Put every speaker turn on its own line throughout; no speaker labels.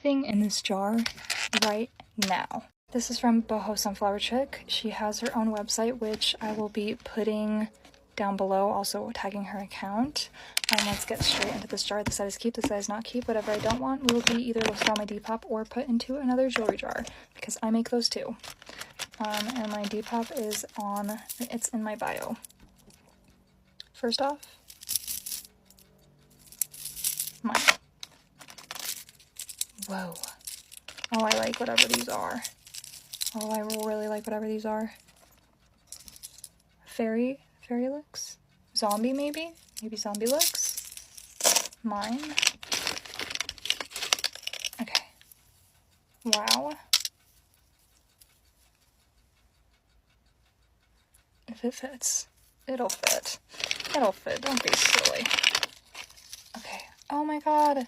everything in this jar right now. This is from Boho Sunflower Chick. She has her own website, which I will be putting down below, also tagging her account. Let's get straight into this jar. This side is keep, this side is not keep. Whatever I don't want will be either listed on my Depop or put into another jewelry jar, because I make those too. And my Depop is on, it's in my bio. First off, mine. Whoa. Oh, I like whatever these are. Oh, I really like whatever these are. Fairy looks? Zombie maybe? Maybe zombie looks? Mine. Okay. Wow. If it fits, it'll fit. It'll fit, don't be silly. Okay. Oh my god.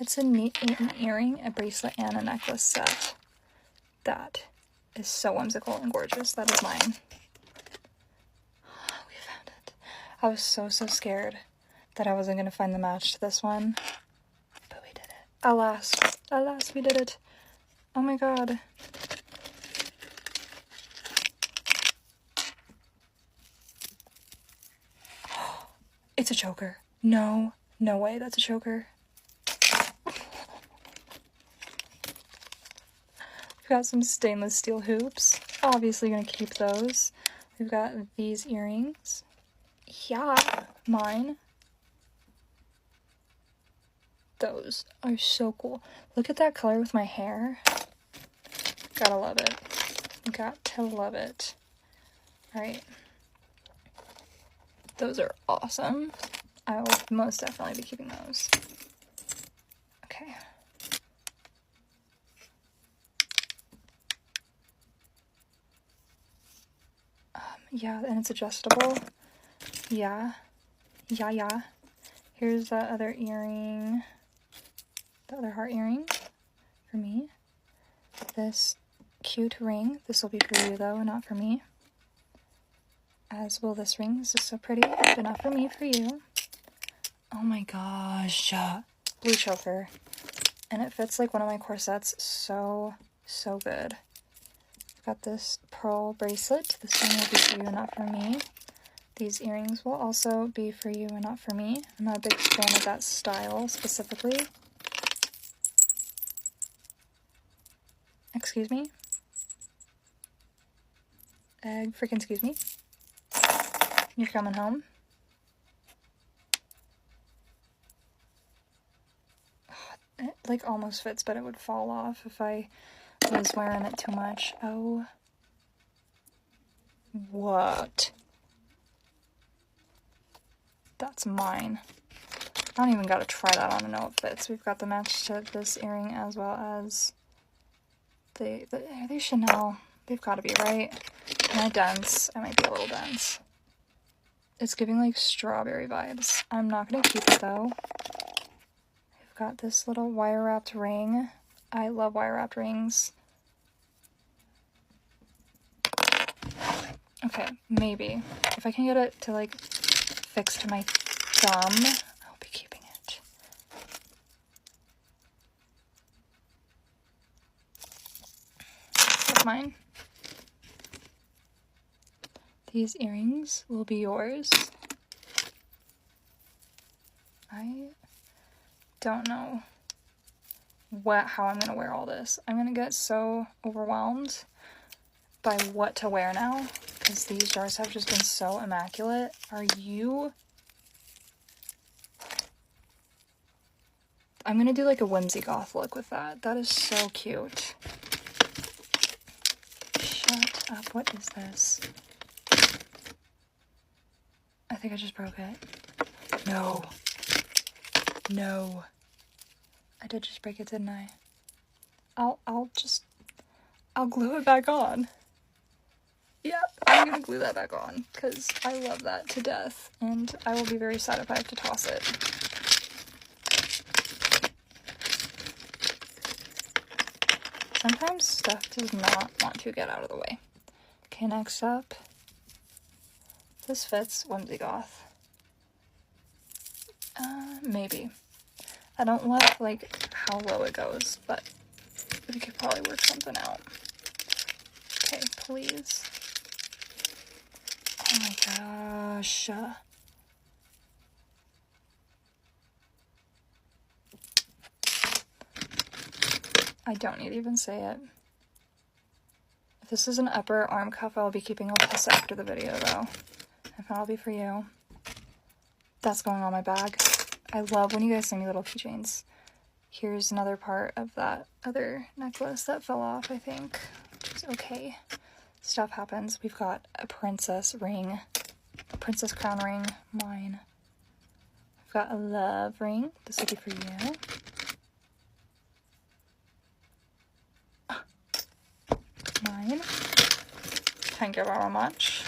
It's an earring, a bracelet, and a necklace set. That is so whimsical and gorgeous. That is mine. We found it. I was so scared that I wasn't going to find the match to this one. But we did it. Alas, we did it. Oh my god. It's a choker. No way, that's a choker. We've got some stainless steel hoops. Obviously gonna keep those. We've got these earrings. Yeah, mine. Those are so cool. Look at that color with my hair. Gotta love it. Got to love it. Alright. Those are awesome. I will most definitely be keeping those. Okay. Yeah, and it's adjustable. Yeah. Here's that other earring. The other heart earring for me. This cute ring. This will be for you though, not for me. As will this ring. This is so pretty, but not for me, for you. Oh my gosh. Blue choker. And it fits like one of my corsets so good. Got this pearl bracelet. This one will be for you and not for me. These earrings will also be for you and not for me. I'm not a big fan of that style specifically. Excuse me? Freaking excuse me? You're coming home? It like almost fits, but it would fall off if I was wearing it too much. Oh. What? That's mine. I don't even gotta try that on to know it fits. We've got the match to this earring as well as are they Chanel? They've gotta be, right? Am I dense? I might be a little dense. It's giving like strawberry vibes. I'm not gonna keep it though. We've got this little wire wrapped ring. I love wire wrapped rings. Okay, maybe. If I can get it to like fix to my thumb, I'll be keeping it. That's mine. These earrings will be yours. I don't know how I'm gonna wear all this. I'm gonna get so overwhelmed by what to wear now, because these jars have just been so immaculate. Are you... I'm gonna do like a whimsy goth look with that. That is so cute. Shut up, what is this? I think I just broke it. No. I did just break it, didn't I? I'll glue it back on. Yep, I'm gonna glue that back on, because I love that to death, and I will be very sad if I have to toss it. Sometimes stuff does not want to get out of the way. Okay, next up. This fits whimsy goth. Maybe. I don't love, like, how low it goes, but we could probably work something out. Okay, please. Oh my gosh. I don't need to even say it. If this is an upper arm cuff, I'll be keeping all this after the video though. If not, I'll be for you. That's going on my bag. I love when you guys send me little keychains. Here's another part of that other necklace that fell off, I think, which is okay. Stuff happens. We've got a princess ring, a princess crown ring, mine. We've got a love ring. This will be for you. Mine. Can't give out much.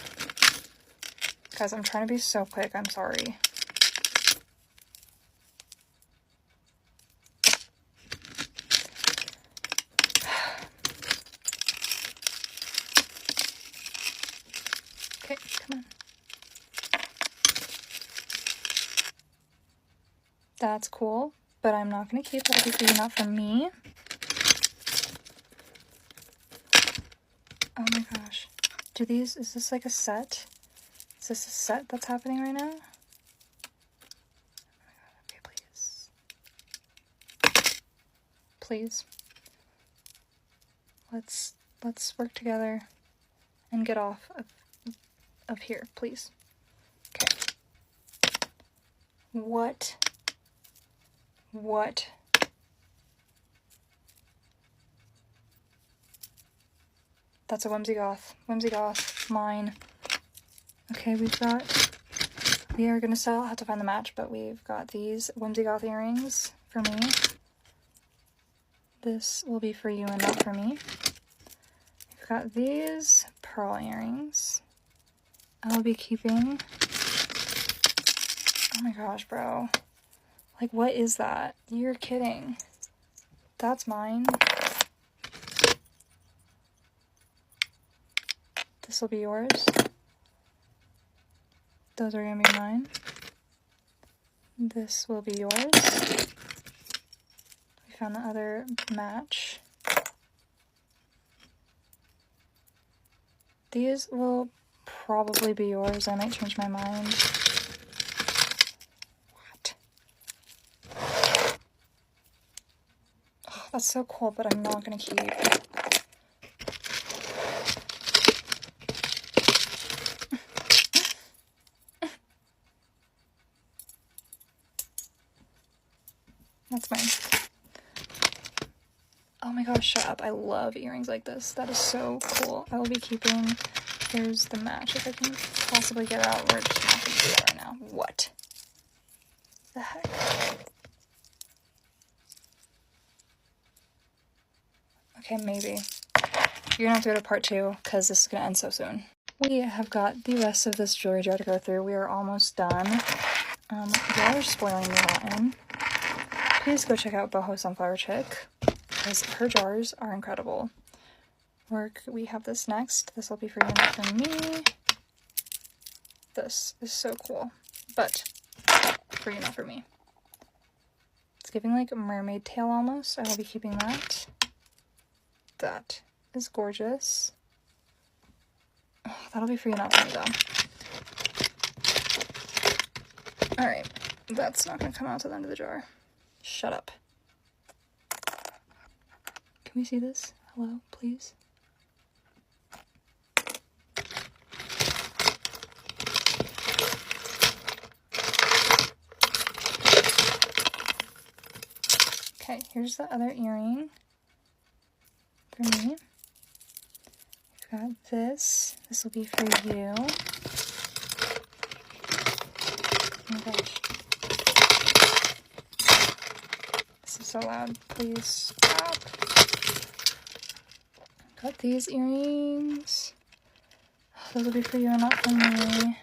Guys, I'm trying to be so quick. I'm sorry. Okay, come on. That's cool, but I'm not going to keep that because not for me. Oh my gosh. Is this like a set? Is this a set that's happening right now? Oh my god, okay, please. Please. Let's work together and get off of here, please. Okay. What? That's a Whimsy Goth. Whimsy Goth. Mine. Okay, we are gonna sell. I'll have to find the match, but we've got these Whimsy Goth earrings for me. This will be for you and not for me. We've got these pearl earrings. I'll be keeping. Oh my gosh, bro. Like, what is that? You're kidding. That's mine. This will be yours. Those are gonna be mine. This will be yours. We found the other match. These will probably be yours. I might change my mind. What? Oh, that's so cool, but I'm not gonna keep. That's mine. Oh my gosh, shut up. I love earrings like this. That is so cool. I will be keeping. Here's the match if I can possibly get it out. We're just not going to do that right now. What the heck? Okay, maybe. You're going to have to go to part 2 because this is going to end so soon. We have got the rest of this jewelry jar to go through. We are almost done. Y'all are spoiling me rotten. Please go check out Boho Sunflower Chick, because her jars are incredible. We have this next. This will be for you, not for me. This is so cool, but for you, not for me. It's giving like a mermaid tail almost. I will be keeping that. That is gorgeous. Oh, that'll be for you, not for me though. Alright, that's not going to come out to the end of the jar. Shut up. Can we see this? Hello, please? Okay, here's the other earring for me. We've got this. This will be for you. Oh my gosh. This is so loud. Please stop. Got these earrings. Those will be for you and not for me.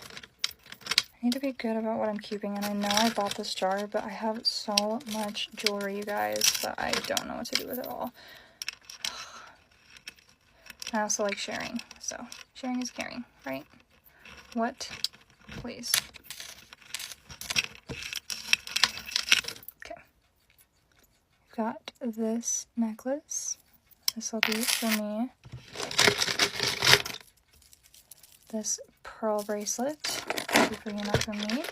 I need to be good about what I'm keeping, and I know I bought this jar, but I have so much jewelry, you guys, that I don't know what to do with it all. I also like sharing, so sharing is caring, right? What? Please. Okay. We've got this necklace. This will be for me. This pearl bracelet will be for you, not for me.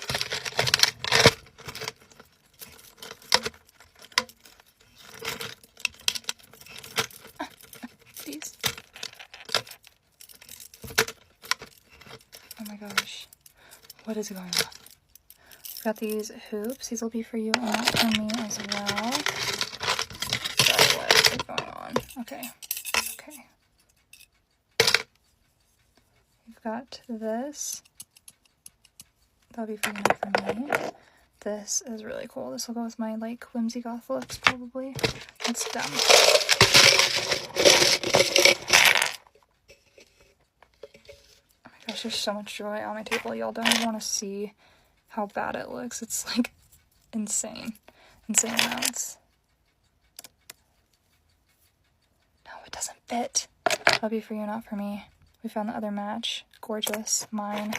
These. Oh my gosh. What is going on? I've got these hoops. These will be for you and not for me as well. Sorry, what is going on? Okay. Okay. We've got this. That'll be for you, not for me. This is really cool. This will go with my, like, whimsy goth looks, probably. It's dumb. Oh my gosh, there's so much jewelry on my table. Y'all don't even want to see how bad it looks. It's, like, insane. Insane amounts. No, it doesn't fit. That'll be for you, not for me. We found the other match. Gorgeous. Mine.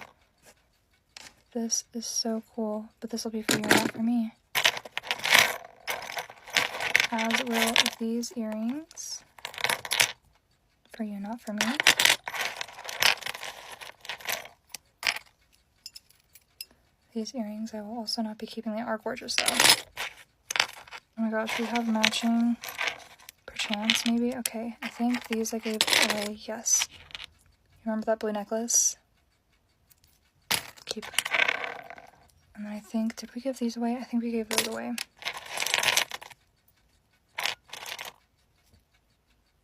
This is so cool, but this will be for you, not for me. As will these earrings. For you, not for me. These earrings I will also not be keeping. They are gorgeous, though. Oh my gosh, we have matching. Perchance, maybe? Okay, I think these I gave away. Yes. You remember that blue necklace? Keep. And then I think, did we give these away? I think we gave those away.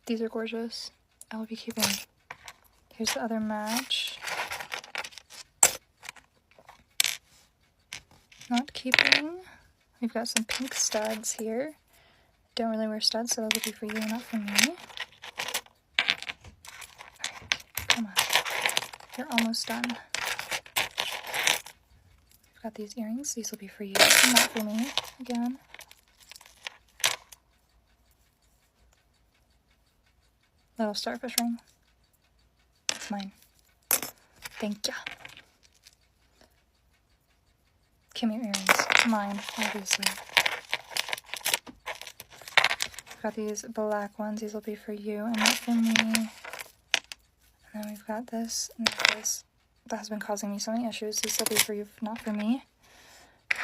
These are gorgeous. I will be keeping. Here's the other match. Not keeping. We've got some pink studs here. Don't really wear studs, so those will be for you, not for me. Alright, come on. You're almost done. We've got these earrings. These will be for you, not for me. Again. Little starfish ring. It's mine. Thank ya. Give me your earrings. Mine, obviously. We've got these black ones. These will be for you and not for me. And then we've got this necklace that has been causing me so many issues. These will be for you, not for me.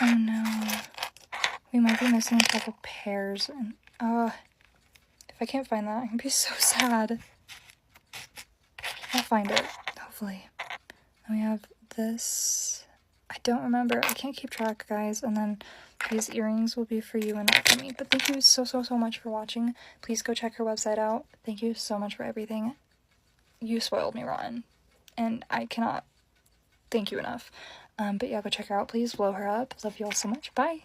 Oh no. We might be missing a couple pairs. And if I can't find that, I'm gonna be so sad. I'll find it, hopefully. And we have this. I don't remember. I can't keep track, guys. And then these earrings will be for you and not for me. But thank you so much for watching. Please go check her website out. Thank you so much for everything. You spoiled me rotten. And I cannot thank you enough. But yeah, go check her out. Please blow her up. Love you all so much. Bye.